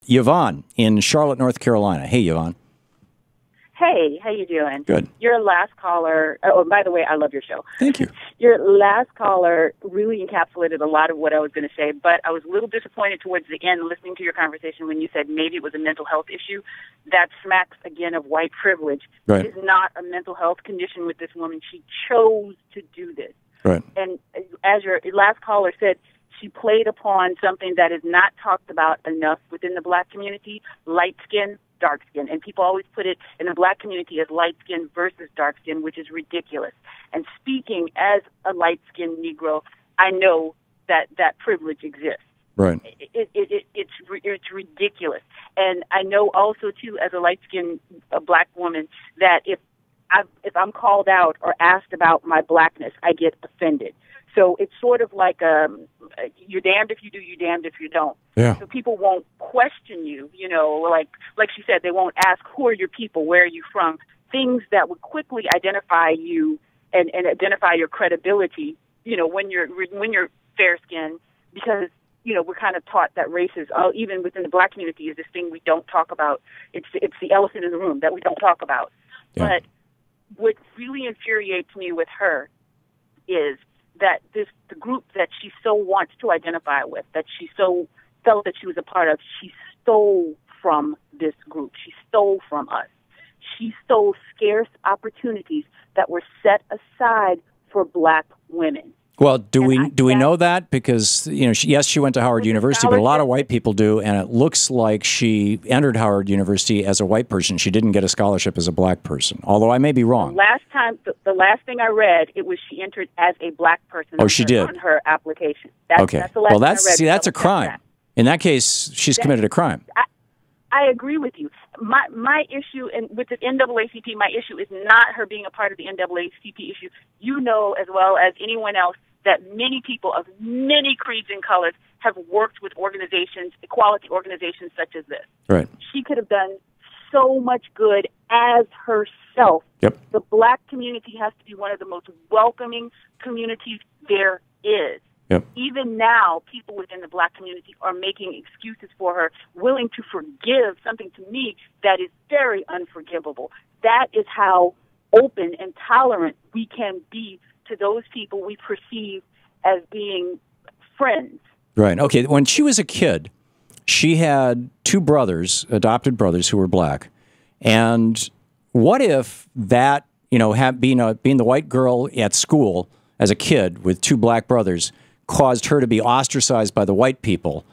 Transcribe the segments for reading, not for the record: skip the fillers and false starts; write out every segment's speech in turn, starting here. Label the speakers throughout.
Speaker 1: Yvonne in Charlotte, North Carolina. Hey, Yvonne.
Speaker 2: Hey, how you doing?
Speaker 1: Good.
Speaker 2: Your last caller, oh, by the way, I love your show.
Speaker 1: Thank you.
Speaker 2: Your last caller really encapsulated a lot of what I was going to say, but I was a little disappointed towards the end listening to your conversation when you said maybe it was a mental health issue. That smacks, again, of white privilege.
Speaker 1: Right.
Speaker 2: It is not a mental health condition with this woman. She chose to do this.
Speaker 1: Right.
Speaker 2: And as your last caller said, she played upon something that is not talked about enough within the black community, light skin, dark skin. And people always put it in the black community as light skin versus dark skin, which is ridiculous. And speaking as a light-skinned Negro, I know that that privilege exists.
Speaker 1: Right.
Speaker 2: It's ridiculous. And I know also, too, as a light-skinned black woman, that if I'm called out or asked about my blackness, I get offended. So it's sort of like you're damned if you do, you're damned if you don't.
Speaker 1: Yeah.
Speaker 2: So people won't question you, you know, like she said, they won't ask who are your people, where are you from, things that would quickly identify you and identify your credibility, you know, when you're fair-skinned, because, you know, we're kind of taught that race is, even within the black community, is this thing we don't talk about. It's the elephant in the room that we don't talk about.
Speaker 1: Yeah.
Speaker 2: But what really infuriates me with her is that the group that she so wants to identify with, that she so felt that she was a part of, she stole from this group. She stole from us. She stole scarce opportunities that were set aside for black women.
Speaker 1: Well, do we know that? Because, you know, yes, she went to Howard University, but a lot of white people do, and it looks like she entered Howard University as a white person. She didn't get a scholarship as a black person, although I may be wrong.
Speaker 2: The last thing I read, it was she entered as a black person.
Speaker 1: Oh, she did?
Speaker 2: On her application.
Speaker 1: Okay.
Speaker 2: That's the last thing I read.
Speaker 1: See, that's a crime. In that case, she's committed a crime.
Speaker 2: I agree with you. My issue, and with the NAACP, my issue is not her being a part of the NAACP issue. You know as well as anyone else that many people of many creeds and colors have worked with organizations, equality organizations such as this.
Speaker 1: Right.
Speaker 2: She could have done so much good as herself.
Speaker 1: Yep.
Speaker 2: The black community has to be one of the most welcoming communities there is.
Speaker 1: Yep.
Speaker 2: Even now, people within the black community are making excuses for her, willing to forgive something to me that is very unforgivable. That is how open and tolerant we can be to those people we perceive as being friends.
Speaker 1: Right. Okay. When she was a kid, she had two brothers, adopted brothers, who were black. And what if that, you know, being the white girl at school as a kid with two black brothers caused her to be ostracized by the white people.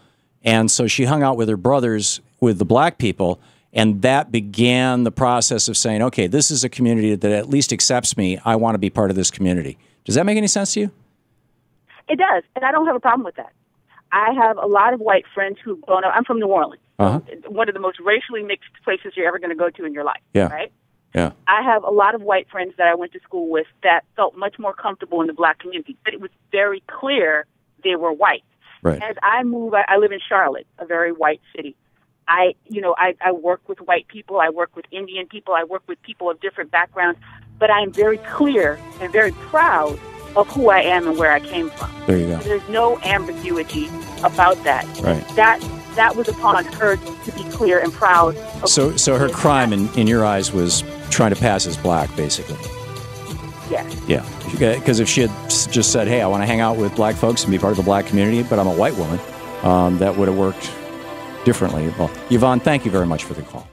Speaker 1: And so she hung out with her brothers, with the black people, and that began the process of saying, okay, this is a community that at least accepts me. I want to be part of this community. Does that make any sense to you?
Speaker 2: It does, and I don't have a problem with that. I have a lot of white friends who've grown up. I'm from New Orleans, one of the most racially mixed places you're ever going to go to in your life, right?
Speaker 1: Yeah.
Speaker 2: I have a lot of white friends that I went to school with that felt much more comfortable in the black community, but it was very clear they were white.
Speaker 1: Right.
Speaker 2: As I move, I live in Charlotte, a very white city. I work with white people, I work with Indian people, I work with people of different backgrounds, but I am very clear and very proud of who I am and where I came from.
Speaker 1: There you go.
Speaker 2: So there's no ambiguity about that.
Speaker 1: Right.
Speaker 2: That was upon her to be clear and proud.
Speaker 1: So her crime in your eyes was trying to pass as black, basically.
Speaker 2: Yeah.
Speaker 1: Yeah. Because if she had just said, hey, I want to hang out with black folks and be part of the black community, but I'm a white woman, that would have worked differently. Well, Yvonne, thank you very much for the call.